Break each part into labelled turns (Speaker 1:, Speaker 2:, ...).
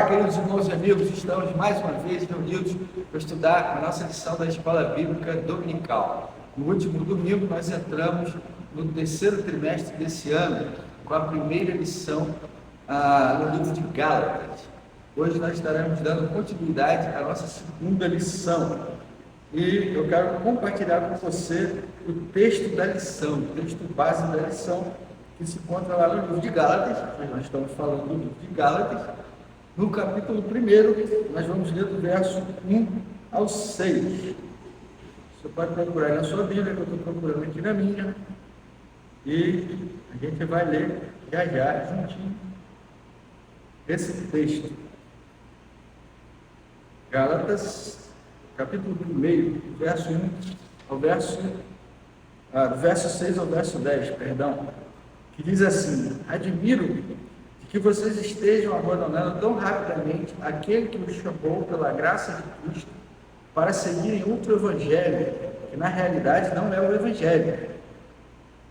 Speaker 1: queridos irmãos e amigos, estamos mais uma vez reunidos para estudar a nossa lição da Escola Bíblica Dominical. No último domingo, nós entramos no terceiro trimestre desse ano, com a primeira lição no livro de Gálatas. Hoje nós estaremos dando continuidade à nossa segunda lição. E eu quero compartilhar com você o texto da lição, o texto base da lição, que se encontra lá no livro de Gálatas. Nós estamos falando do livro de Gálatas. No capítulo 1, nós vamos ler do verso 1 ao 6. Você pode procurar na sua Bíblia, que eu estou procurando aqui na minha. E a gente vai ler já juntinho esse texto. Gálatas, capítulo 1, verso 1 ao verso 6 ao verso 10, que diz assim: admiro que vocês estejam abandonando tão rapidamente aquele que os chamou pela graça de Cristo para seguirem outro evangelho, que na realidade não é o evangelho.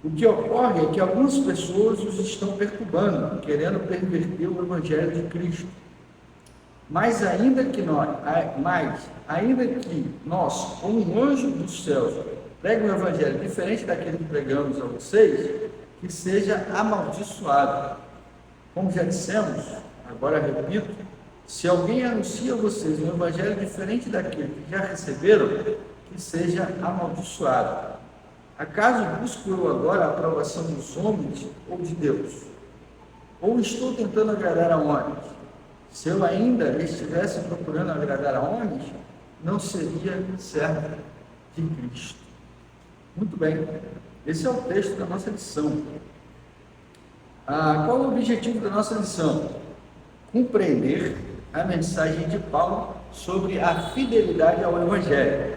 Speaker 1: O que ocorre é que algumas pessoas os estão perturbando, querendo perverter o evangelho de Cristo. Mas ainda que nós, como um anjo dos céus, pregue um evangelho diferente daquele que pregamos a vocês, que seja amaldiçoado. Como já dissemos, agora repito, se alguém anuncia a vocês um evangelho diferente daquele que já receberam, que seja amaldiçoado. Acaso busco eu agora a aprovação dos homens ou de Deus? Ou estou tentando agradar a homens? Se eu ainda estivesse procurando agradar a homens, não seria servo de Cristo. Muito bem, esse é o texto da nossa lição. Qual o objetivo da nossa lição? Compreender a mensagem de Paulo sobre a fidelidade ao Evangelho.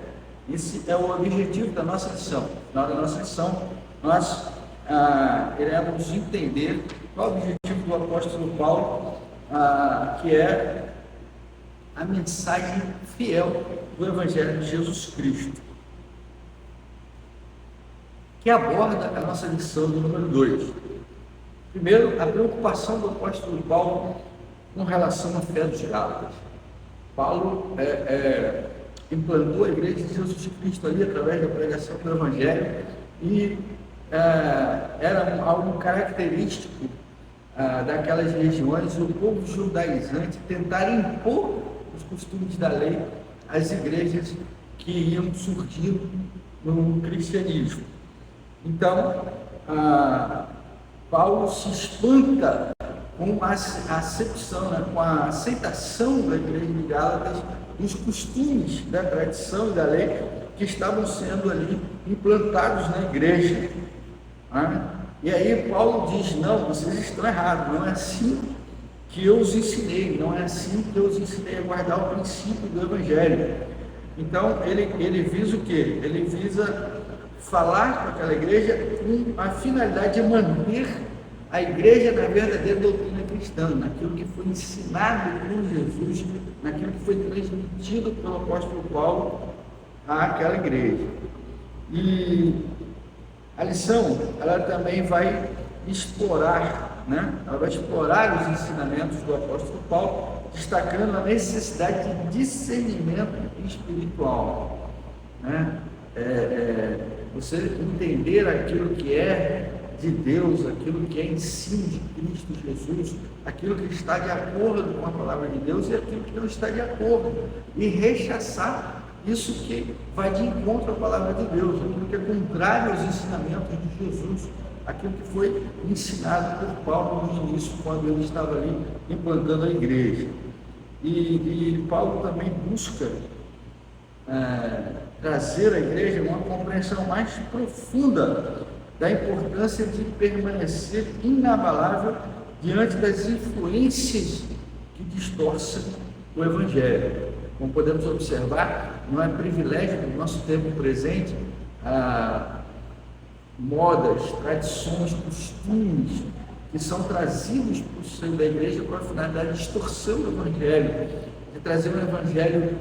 Speaker 1: Esse é o objetivo da nossa lição. Na hora da nossa lição, nós iremos entender qual o objetivo do apóstolo Paulo, que é a mensagem fiel do Evangelho de Jesus Cristo, que aborda a nossa lição do número 2. Primeiro, a preocupação do apóstolo Paulo com relação à fé dos Gálatas. Paulo implantou a igreja de Jesus Cristo ali através da pregação do Evangelho e era algo característico daquelas regiões, o povo judaizante tentar impor os costumes da lei às igrejas que iam surgindo no cristianismo. Então, Paulo se espanta com a acepção, com a aceitação da igreja de Gálatas dos costumes da tradição e da lei que estavam sendo ali implantados na igreja. E aí Paulo diz: não, vocês estão errados, não é assim que eu os ensinei, não é assim que eu os ensinei a guardar o princípio do Evangelho. Então ele visa o quê? Ele visa falar com aquela igreja com a finalidade de manter a igreja na verdadeira doutrina cristã, naquilo que foi ensinado por Jesus, naquilo que foi transmitido pelo apóstolo Paulo àquela igreja. E a lição, ela também vai explorar, ela vai explorar os ensinamentos do apóstolo Paulo, destacando a necessidade de discernimento espiritual, você entender aquilo que é de Deus, aquilo que é ensino de Cristo Jesus, aquilo que está de acordo com a palavra de Deus e aquilo que não está de acordo, e rechaçar isso que vai de encontro à palavra de Deus, aquilo que é contrário aos ensinamentos de Jesus, aquilo que foi ensinado por Paulo no início, quando ele estava ali implantando a igreja. E Paulo também busca trazer à igreja uma compreensão mais profunda da importância de permanecer inabalável diante das influências que distorcem o Evangelho. Como podemos observar, não é privilégio do nosso tempo presente modas, tradições, costumes que são trazidos para o seio da igreja com a finalidade de distorcer o Evangelho, de trazer um Evangelho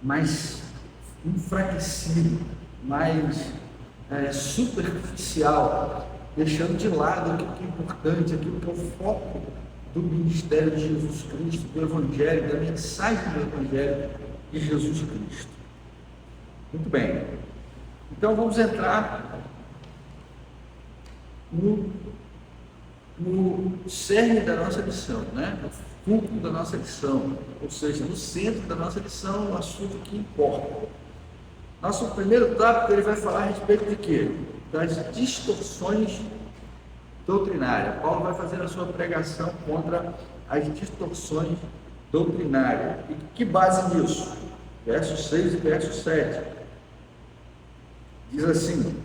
Speaker 1: mais enfraquecido, mais superficial, deixando de lado aquilo que é importante, aquilo que é o foco do ministério de Jesus Cristo, do Evangelho, da mensagem do Evangelho de Jesus Cristo. Muito bem. Então vamos entrar no cerne da nossa lição, né? No fulcro da nossa lição, ou seja, no centro da nossa lição, no assunto que importa. Nosso primeiro tópico, ele vai falar a respeito de quê? Das distorções doutrinárias. Paulo vai fazer a sua pregação contra as distorções doutrinárias. E que base nisso? Versos 6 e verso 7. Diz assim: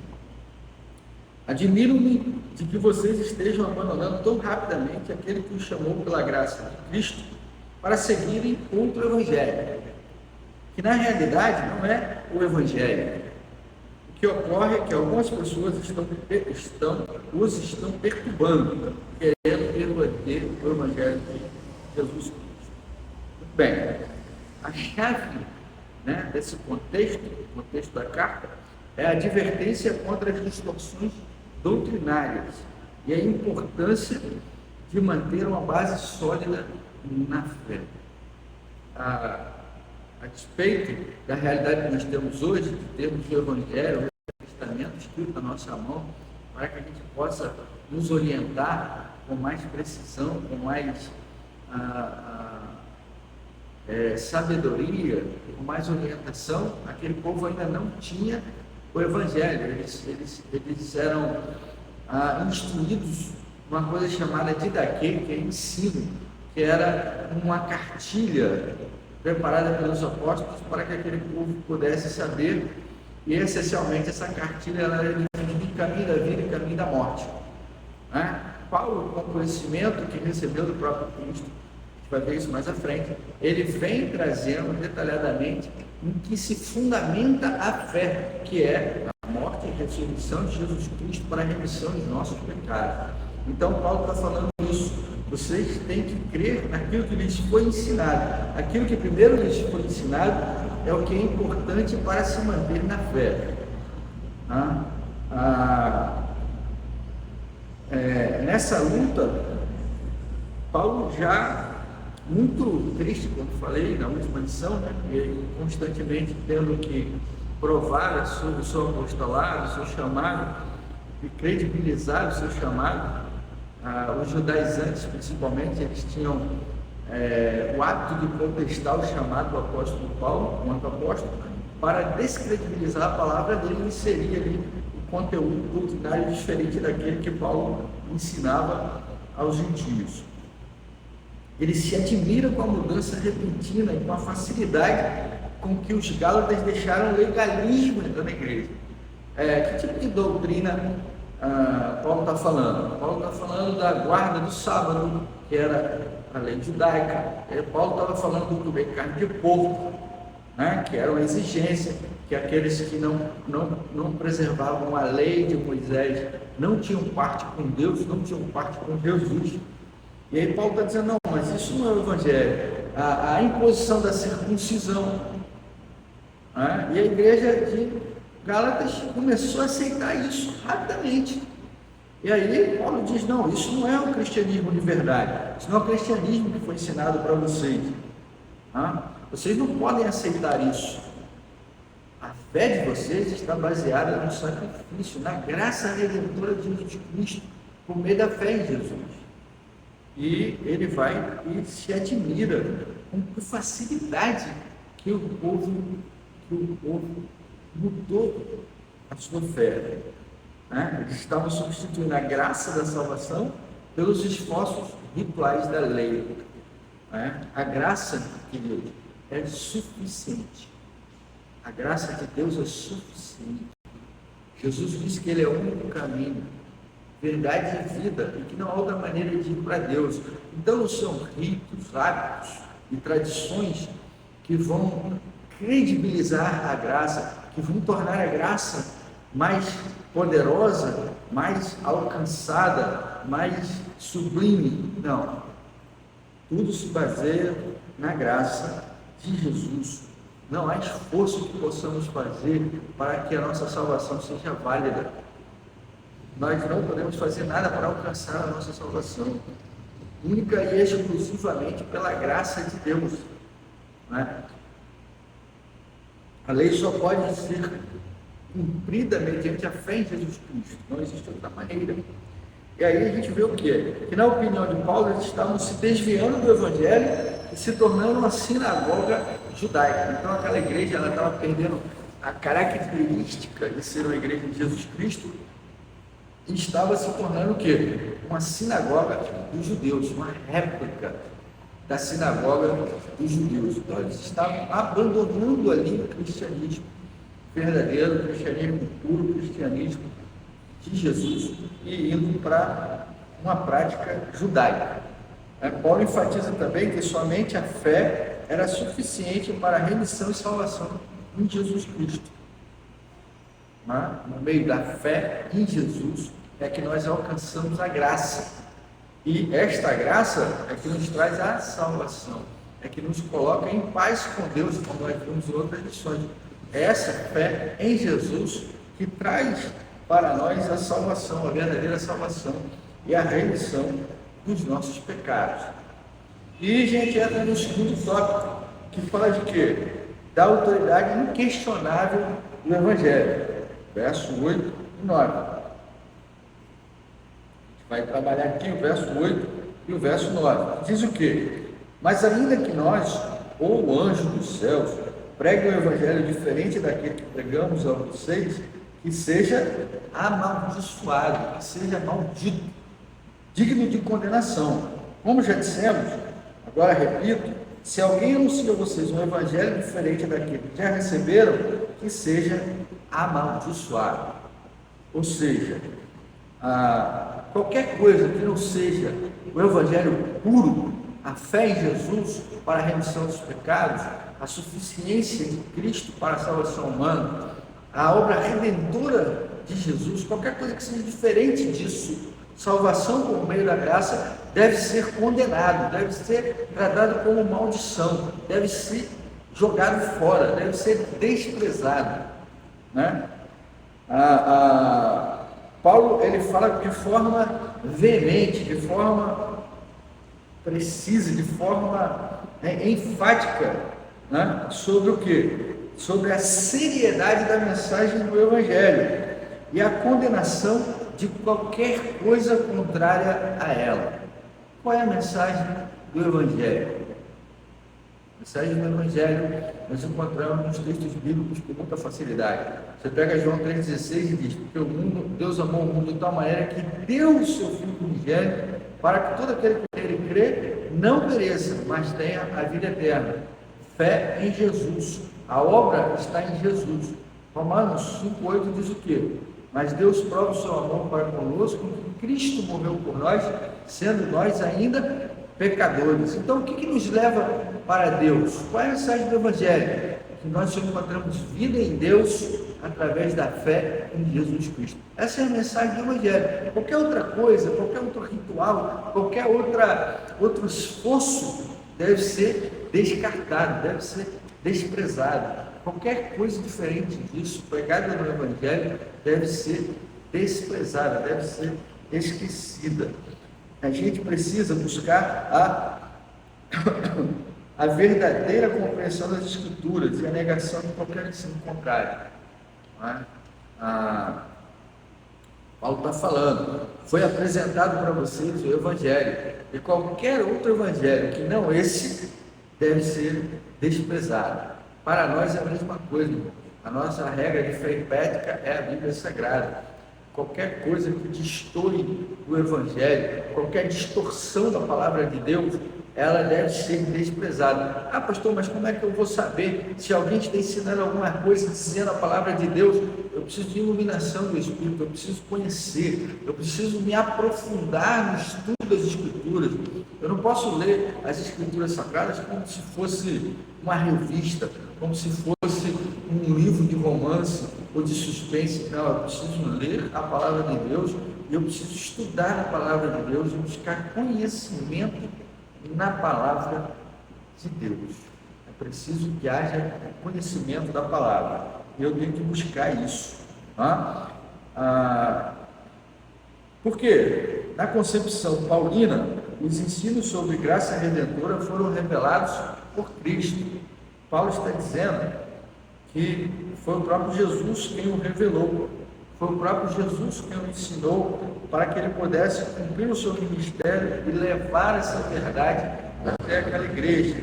Speaker 1: admiro-me de que vocês estejam abandonando tão rapidamente aquele que os chamou pela graça de Cristo para seguirem outro evangelho, que na realidade não é o evangelho. O que ocorre é que algumas pessoas os estão perturbando, querendo perverter o evangelho de Jesus Cristo. Muito bem, a chave, né, desse contexto, o contexto da carta, é a advertência contra as distorções doutrinárias e a importância de manter uma base sólida na fé. A despeito da realidade que nós temos hoje, de termos o Evangelho, o Testamento escrito na nossa mão, para que a gente possa nos orientar com mais precisão, com mais sabedoria, com mais orientação, aquele povo ainda não tinha o Evangelho. Eles eram instruídos uma coisa chamada didaquê, que é ensino, que era uma cartilha preparada pelos apóstolos para que aquele povo pudesse saber, e essencialmente essa cartilha ela era dividida em caminho da vida e caminho da morte, né? Paulo, com o conhecimento que recebeu do próprio Cristo, a gente vai ver isso mais à frente, ele vem trazendo detalhadamente em que se fundamenta a fé, que é a morte e ressurreição de Jesus Cristo para a remissão dos nossos pecados. Então Paulo está falando isso. Vocês têm que crer naquilo que lhes foi ensinado. Aquilo que primeiro lhes foi ensinado é o que é importante para se manter na fé. Nessa luta, Paulo já muito triste, como falei na última lição, né? Ele constantemente tendo que provar sobre o seu apostolado, o seu chamado, e credibilizar o seu chamado. Os judaizantes, principalmente, eles tinham o hábito de contestar o chamado do apóstolo Paulo, quanto apóstolo, para descredibilizar a palavra dele e inserir ali o conteúdo doutrinário diferente daquele que Paulo ensinava aos gentios. Ele se admira com a mudança repentina e com a facilidade com que os gálatas deixaram o legalismo entrar na igreja. Que tipo de doutrina Paulo está falando? Paulo está falando da guarda do sábado, que era a lei judaica. Paulo estava falando do comer carne de porco, né, que era uma exigência, que aqueles que não preservavam a lei de Moisés não tinham parte com Deus, não tinham parte com Jesus. E aí Paulo está dizendo, não, mas isso não é o Evangelho. A imposição da circuncisão. Né? E a igreja de Gálatas começou a aceitar isso rapidamente. E aí Paulo diz, não, isso não é o cristianismo de verdade. Isso não é o cristianismo que foi ensinado para vocês. Vocês não podem aceitar isso. A fé de vocês está baseada no sacrifício, na graça redentora de Jesus Cristo, por meio da fé em Jesus. E ele vai e se admira com facilidade que o povo mudou a sua fé. Eles estavam substituindo a graça da salvação pelos esforços rituais da lei. A graça de Deus é suficiente. A graça de Deus é suficiente. Jesus disse que Ele é o único caminho, verdade e vida, e que não há outra maneira de ir para Deus. Então não são ritos, hábitos e tradições que vão credibilizar a graça, que vão tornar a graça mais poderosa, mais alcançada, mais sublime. Não. Tudo se baseia na graça de Jesus. Não há esforço que possamos fazer para que a nossa salvação seja válida. Nós não podemos fazer nada para alcançar a nossa salvação. única e exclusivamente pela graça de Deus. Né? A lei só pode ser cumprida mediante a fé em Jesus Cristo, não existe outra maneira. E aí a gente vê o quê? Que na opinião de Paulo, eles estavam se desviando do Evangelho e se tornando uma sinagoga judaica. Então aquela igreja ela estava perdendo a característica de ser uma igreja de Jesus Cristo e estava se tornando o quê? Uma sinagoga dos judeus, uma réplica da sinagoga dos judeus. Então eles estavam abandonando ali o cristianismo verdadeiro, o cristianismo puro, o cristianismo de Jesus e indo para uma prática judaica. Paulo enfatiza também que somente a fé era suficiente para a remissão e salvação em Jesus Cristo. No meio da fé em Jesus é que nós alcançamos a graça. E esta graça é que nos traz a salvação, é que nos coloca em paz com Deus, como nós vimos em outras lições. É essa fé em Jesus que traz para nós a salvação, a verdadeira salvação e a remissão dos nossos pecados. E a gente entra no segundo tópico, que fala de quê? Da autoridade inquestionável do Evangelho, verso 8 e 9. A gente vai trabalhar aqui o verso 8 e o verso 9. Diz o quê? Mas ainda que nós, ou o anjo dos céus, pregue um evangelho diferente daquele que pregamos a vocês, que seja amaldiçoado, que seja maldito, digno de condenação. Como já dissemos, agora repito, se alguém anuncia a vocês um evangelho diferente daquele que já receberam, que seja amaldiçoado. Ou seja, qualquer coisa que não seja o evangelho puro, a fé em Jesus para a remissão dos pecados, a suficiência de Cristo para a salvação humana, a obra redentora de Jesus, qualquer coisa que seja diferente disso, salvação por meio da graça, deve ser condenado, deve ser tratado como maldição, deve ser jogado fora, deve ser desprezado. Né? Paulo ele fala de forma veemente, de forma precisa, de forma enfática, né? Sobre o quê? Sobre a seriedade da mensagem do Evangelho e a condenação de qualquer coisa contrária a ela. Qual é a mensagem do Evangelho? A mensagem do Evangelho nós encontramos nos textos bíblicos com muita facilidade. Você pega João 3,16 e diz: porque Deus amou o mundo de tal maneira que deu o seu Filho unigênito para que todo aquele que nele crê não pereça, mas tenha a vida eterna. Fé em Jesus. A obra está em Jesus. Romanos 5,8 diz o quê? Mas Deus prova o seu amor para conosco, que Cristo morreu por nós, sendo nós ainda pecadores. Então, o que nos leva para Deus? Qual é a mensagem do Evangelho? Que nós encontramos vida em Deus através da fé em Jesus Cristo. Essa é a mensagem do Evangelho. Qualquer outra coisa, qualquer outro ritual, qualquer outro esforço deve ser descartado, deve ser desprezado. Qualquer coisa diferente disso, pregada no Evangelho, deve ser desprezada, deve ser esquecida. A gente precisa buscar a verdadeira compreensão das Escrituras e a negação de qualquer ensino contrário. Paulo está falando, foi apresentado para vocês o Evangelho, e qualquer outro Evangelho que não esse deve ser desprezado. Para nós é a mesma coisa, irmão. A nossa regra de fé e prática é a Bíblia Sagrada. Qualquer coisa que destoe do Evangelho, qualquer distorção da palavra de Deus, ela deve ser desprezada. Ah, pastor, mas como é que eu vou saber se alguém está ensinando alguma coisa, dizendo a palavra de Deus? Eu preciso de iluminação do Espírito, eu preciso conhecer, eu preciso me aprofundar no estudo das Escrituras. Eu não posso ler as Escrituras Sagradas como se fosse uma revista, como se fosse um livro de romance ou de suspense. Não, eu preciso ler a palavra de Deus e eu preciso estudar a palavra de Deus e buscar conhecimento na palavra de Deus. É preciso que haja conhecimento da palavra. Eu tenho que buscar isso. Por quê? Na concepção paulina, os ensinos sobre graça redentora foram revelados por Cristo. Paulo está dizendo que foi o próprio Jesus quem o revelou, foi o próprio Jesus quem o ensinou para que ele pudesse cumprir o seu ministério e levar essa verdade até aquela igreja.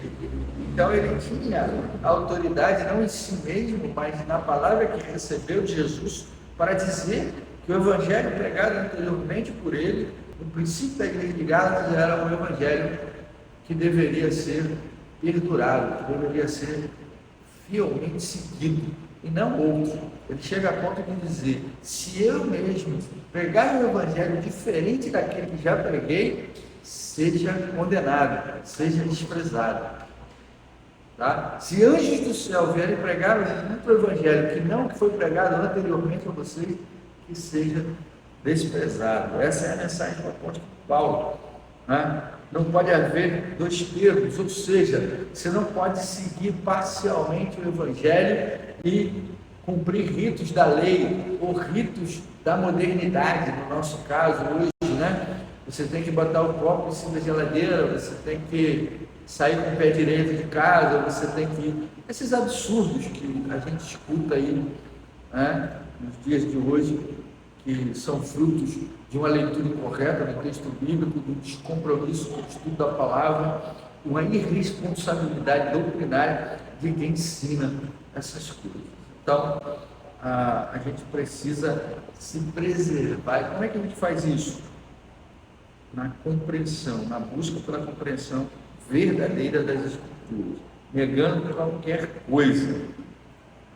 Speaker 1: Então ele tinha autoridade não em si mesmo, mas na palavra que recebeu de Jesus para dizer que o evangelho pregado anteriormente por ele, no princípio da igreja de Gálatas, era um evangelho que deveria ser perdurado, que deveria ser fielmente seguido, e não outro. Ele chega a ponto de dizer: se eu mesmo pregar um evangelho diferente daquele que já preguei, seja condenado, seja desprezado. Tá? Se anjos do céu vierem pregar um outro evangelho que foi pregado anteriormente a vocês, que seja desprezado. Essa é a mensagem do apóstolo Paulo. Né? Não pode haver dois termos, ou seja, você não pode seguir parcialmente o evangelho e cumprir ritos da lei ou ritos da modernidade, no nosso caso hoje, né? Você tem que botar o copo em cima da geladeira, você tem que sair com o pé direito de casa, você tem que... Esses absurdos que a gente escuta aí, né, nos dias de hoje, que são frutos de uma leitura incorreta do texto bíblico, do descompromisso com o estudo da palavra, uma irresponsabilidade doutrinária de quem ensina essas coisas. Então, a gente precisa se preservar. E como é que a gente faz isso? Na compreensão, na busca pela compreensão verdadeira das Escrituras, negando qualquer coisa.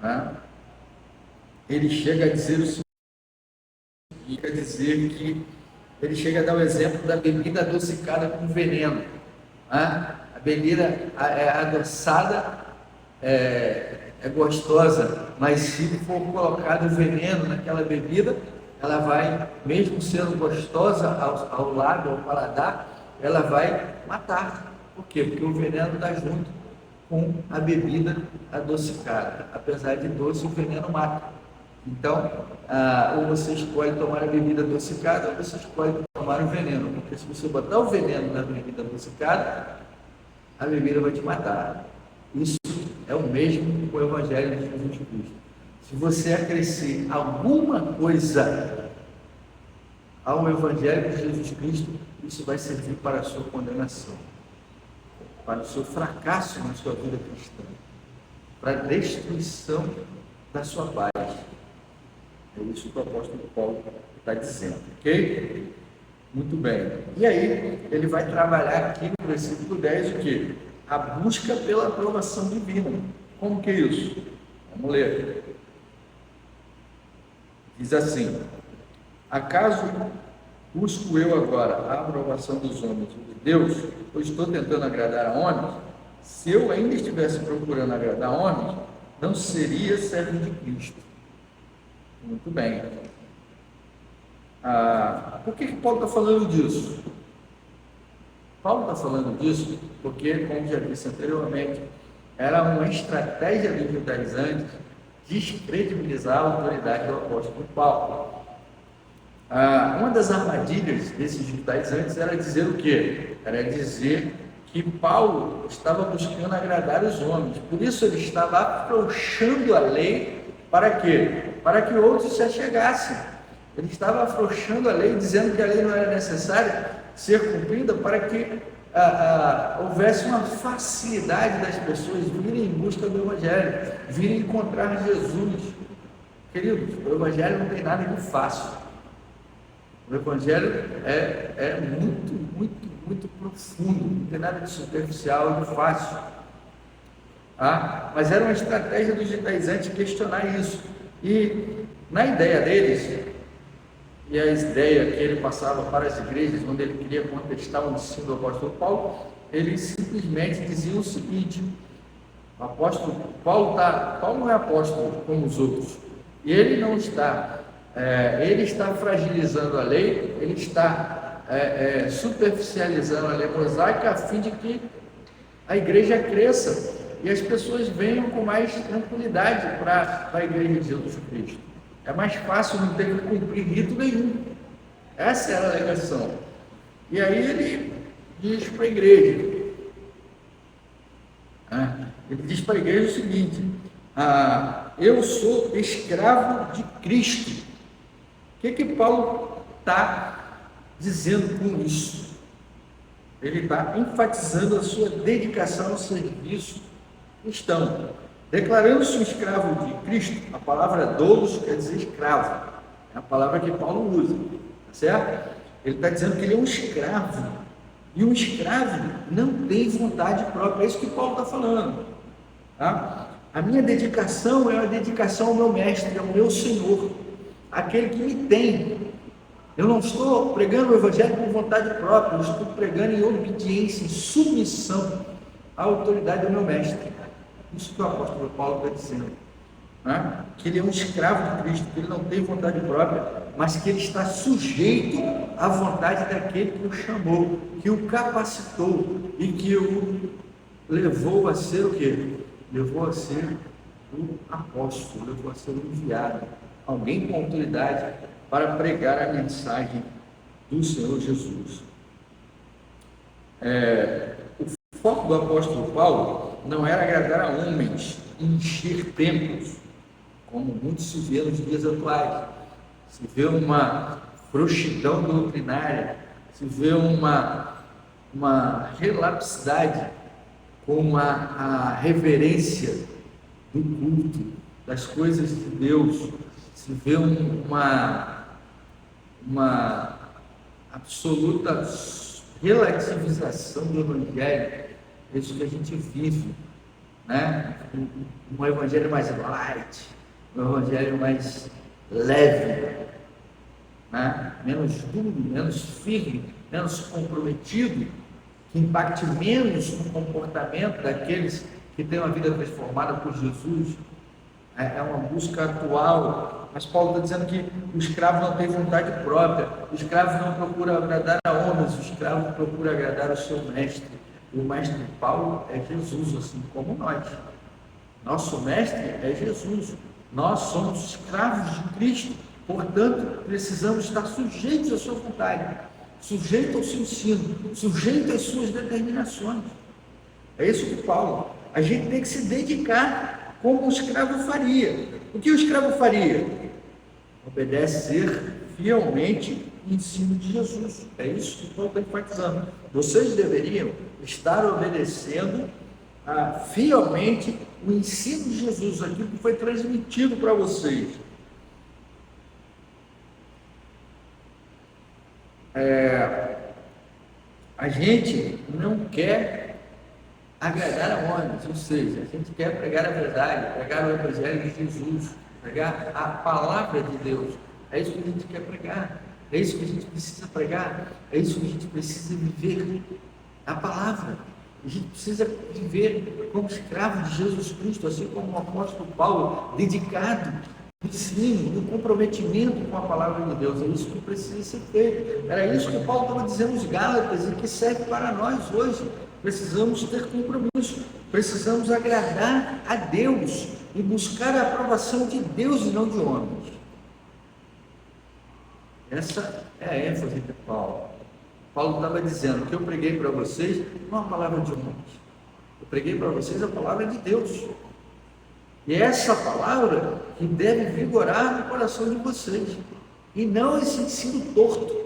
Speaker 1: Né? Ele chega a dizer o seguinte, quer dizer que ele chega a dar o exemplo da bebida adocicada com veneno. Né? A bebida adoçada é gostosa, mas se for colocado veneno naquela bebida, ela vai, mesmo sendo gostosa ao lábio, ao paladar, ela vai matar. Por quê? Porque o veneno está junto com a bebida adocicada. Apesar de doce, o veneno mata. Então, ou você escolhe tomar a bebida adocicada, ou você escolhe tomar o veneno. Porque se você botar o veneno na bebida adocicada, a bebida vai te matar. Isso é o mesmo com o Evangelho de Jesus Cristo. Se você acrescer alguma coisa ao Evangelho de Jesus Cristo, isso vai servir para a sua condenação, para o seu fracasso na sua vida cristã, para a destruição da sua paz. É isso que o apóstolo Paulo está dizendo, ok? Muito bem. E aí, ele vai trabalhar aqui no versículo 10 o quê? A busca pela aprovação divina. Como que é isso? Vamos ler. Diz assim: acaso busco eu agora a aprovação dos homens ou de Deus, ou estou tentando agradar a homens? Se eu ainda estivesse procurando agradar a homens, não seria servo de Cristo. Muito bem. Por que Paulo está falando disso? Paulo está falando disso porque, como já disse anteriormente, era uma estratégia dos judaizantes descredibilizar a autoridade do apóstolo Paulo. Uma das armadilhas desses judaizantes era dizer o quê? Era dizer que Paulo estava buscando agradar os homens, por isso ele estava afrouxando a lei. Para quê? Para que outros se achegassem. Ele estava afrouxando a lei, dizendo que a lei não era necessária ser cumprida para que houvesse uma facilidade das pessoas virem em busca do Evangelho, virem encontrar Jesus. Queridos, o Evangelho não tem nada de fácil. O Evangelho é muito, muito, muito profundo, não tem nada de superficial, de fácil. Mas era uma estratégia dos judaizantes questionar isso. E na ideia deles, e a ideia que ele passava para as igrejas, onde ele queria contestar o ensino do apóstolo Paulo, ele simplesmente dizia o seguinte: o apóstolo Paulo não é apóstolo como os outros, e ele não está, ele está fragilizando a lei, ele está superficializando a lei mosaica a fim de que a igreja cresça e as pessoas venham com mais tranquilidade para a igreja de Jesus Cristo. É mais fácil não ter que cumprir rito nenhum. Essa era a alegação. E aí ele diz para a igreja. Ele diz para a igreja o seguinte: eu sou escravo de Cristo. O que Paulo está dizendo com isso? Ele está enfatizando a sua dedicação ao serviço cristão. Declarando-se um escravo de Cristo, a palavra doulos quer dizer escravo. É a palavra que Paulo usa, tá certo? Ele está dizendo que ele é um escravo. E um escravo não tem vontade própria. É isso que Paulo está falando. Tá? A minha dedicação é a dedicação ao meu mestre, ao meu Senhor, aquele que me tem. Eu não estou pregando o evangelho por vontade própria, eu estou pregando em obediência, em submissão à autoridade do meu mestre. Isso que o apóstolo Paulo está dizendo. Né? Que ele é um escravo de Cristo, que ele não tem vontade própria, mas que ele está sujeito à vontade daquele que o chamou, que o capacitou e que o levou a ser o quê? Levou a ser o apóstolo, levou a ser o enviado, alguém com autoridade para pregar a mensagem do Senhor Jesus. O foco do apóstolo Paulo não era agradar a homens, encher templos, como muito se vê nos dias atuais. Se vê uma frouxidão doutrinária, se vê uma relapsidade com a reverência do culto, das coisas de Deus, se vê uma absoluta relativização do Evangelho. É isso que a gente vive, né? Um Evangelho mais light, um Evangelho mais leve, né? Menos duro, menos firme, menos comprometido, que impacte menos no comportamento daqueles que têm uma vida transformada por Jesus. É uma busca atual, mas Paulo está dizendo que o escravo não tem vontade própria, o escravo não procura agradar a homens, o escravo procura agradar o seu mestre. O mestre de Paulo é Jesus, assim como nós. Nosso mestre é Jesus. Nós somos escravos de Cristo, portanto, precisamos estar sujeitos à sua vontade, sujeitos ao seu ensino, sujeitos às suas determinações. É isso que Paulo. A gente tem que se dedicar como o escravo faria. O que o escravo faria? Obedecer fielmente o ensino de Jesus. É isso que Paulo está enfatizando. Vocês deveriam estar obedecendo fielmente o ensino de Jesus, aquilo que foi transmitido para vocês. A gente não quer agradar a homens, ou seja, a gente quer pregar a verdade, pregar o Evangelho de Jesus, pregar a palavra de Deus. É isso que a gente quer pregar, é isso que a gente precisa pregar, é isso que a gente precisa viver, a palavra. A gente precisa viver como escravo de Jesus Cristo, assim como o apóstolo Paulo, dedicado no ensino, no comprometimento com a palavra de Deus. É isso que precisa ser feito. Era isso que Paulo estava dizendo aos Gálatas e que serve para nós hoje. Precisamos ter compromisso, precisamos agradar a Deus e buscar a aprovação de Deus e não de homens. Essa é a ênfase de Paulo. Paulo estava dizendo que eu preguei para vocês não a palavra de homens, eu preguei para vocês a palavra de Deus. E é essa palavra que deve vigorar no coração de vocês, e não esse ensino torto,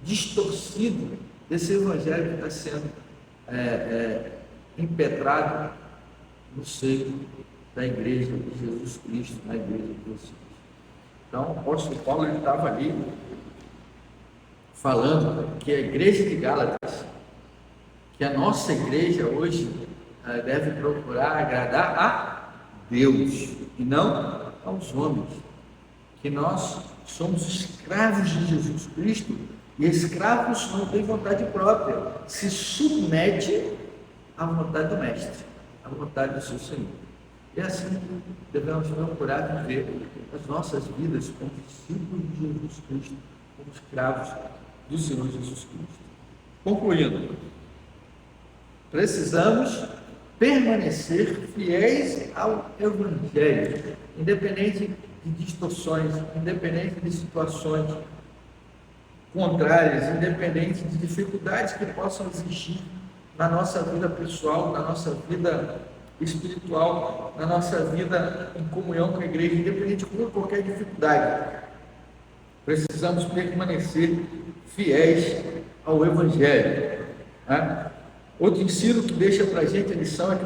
Speaker 1: distorcido desse evangelho que está sendo impetrado no seio da igreja de Jesus Cristo, na igreja de vocês. Então, o apóstolo Paulo estava ali falando que a igreja de Gálatas, que a nossa igreja hoje deve procurar agradar a Deus e não aos homens, que nós somos escravos de Jesus Cristo. E escravos não têm vontade própria, se submete à vontade do Mestre, à vontade do seu Senhor. É assim que devemos procurar viver as nossas vidas como discípulos de Jesus Cristo, como escravos do Senhor Jesus Cristo. Concluindo, precisamos permanecer fiéis ao Evangelho, independente de distorções, independente de situações contrárias, independente de dificuldades que possam existir na nossa vida pessoal, na nossa vida espiritual, na nossa vida em comunhão com a igreja, independente de qualquer dificuldade. Precisamos permanecer fiéis ao Evangelho. Né? Outro ensino que deixa para a gente a lição é que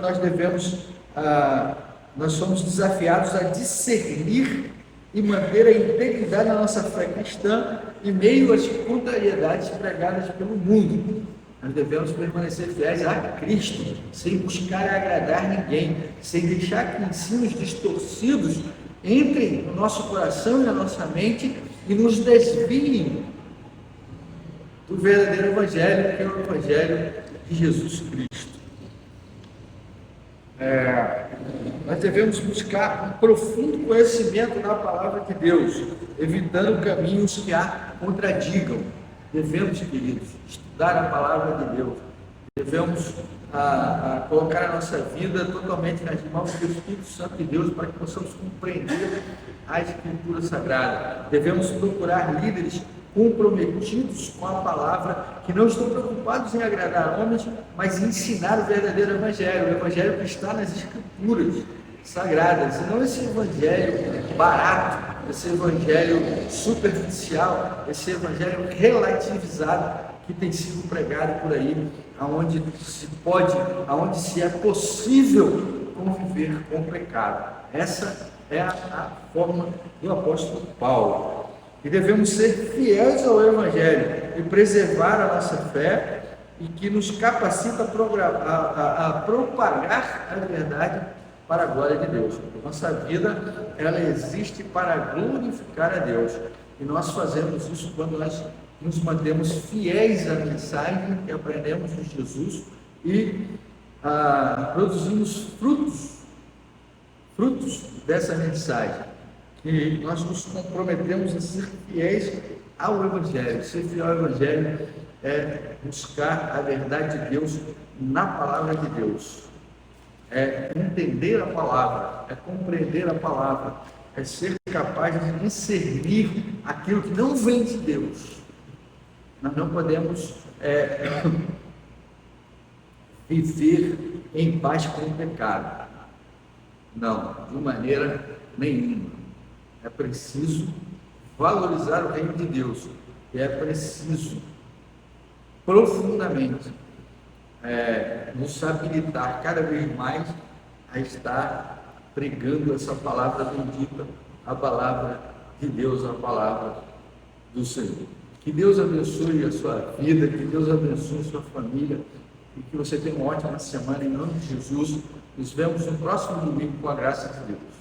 Speaker 1: nós somos desafiados a discernir e manter a integridade da nossa fé cristã em meio às contrariedades pregadas pelo mundo. Nós devemos permanecer fiéis a Cristo, sem buscar agradar ninguém, sem deixar que ensinos distorcidos entrem no nosso coração e na nossa mente e nos desviem do verdadeiro Evangelho, que é o Evangelho de Jesus Cristo. Nós devemos buscar um profundo conhecimento da palavra de Deus, evitando caminhos que a contradigam. Devemos, queridos, estudar a palavra de Deus. Devemos colocar a nossa vida totalmente nas mãos do Espírito Santo de Deus para que possamos compreender a Escritura Sagrada. Devemos procurar líderes comprometidos com a palavra, que não estão preocupados em agradar homens, mas em ensinar o verdadeiro Evangelho, o Evangelho que está nas Escrituras Sagradas, e não esse Evangelho barato, esse Evangelho superficial, esse Evangelho relativizado que tem sido pregado por aí, aonde se é possível conviver com o pecado. Essa é a forma do apóstolo Paulo. E devemos ser fiéis ao Evangelho e preservar a nossa fé, e que nos capacita a propagar a verdade para a glória de Deus. Nossa vida, ela existe para glorificar a Deus, e nós fazemos isso quando nós nos mantemos fiéis à mensagem que aprendemos de Jesus e produzimos frutos dessa mensagem. Que nós nos comprometemos a ser fiéis ao Evangelho. Ser fiel ao Evangelho é buscar a verdade de Deus na palavra de Deus. É entender a palavra, é compreender a palavra, é ser capaz de discernir aquilo que não vem de Deus. Nós não podemos viver em paz com o pecado. Não, de maneira nenhuma. É preciso valorizar o reino de Deus, e é preciso profundamente nos habilitar cada vez mais a estar pregando essa palavra bendita, a palavra de Deus, a palavra do Senhor. Que Deus abençoe a sua vida, que Deus abençoe a sua família, e que você tenha uma ótima semana em nome de Jesus. Nos vemos no próximo domingo com a graça de Deus.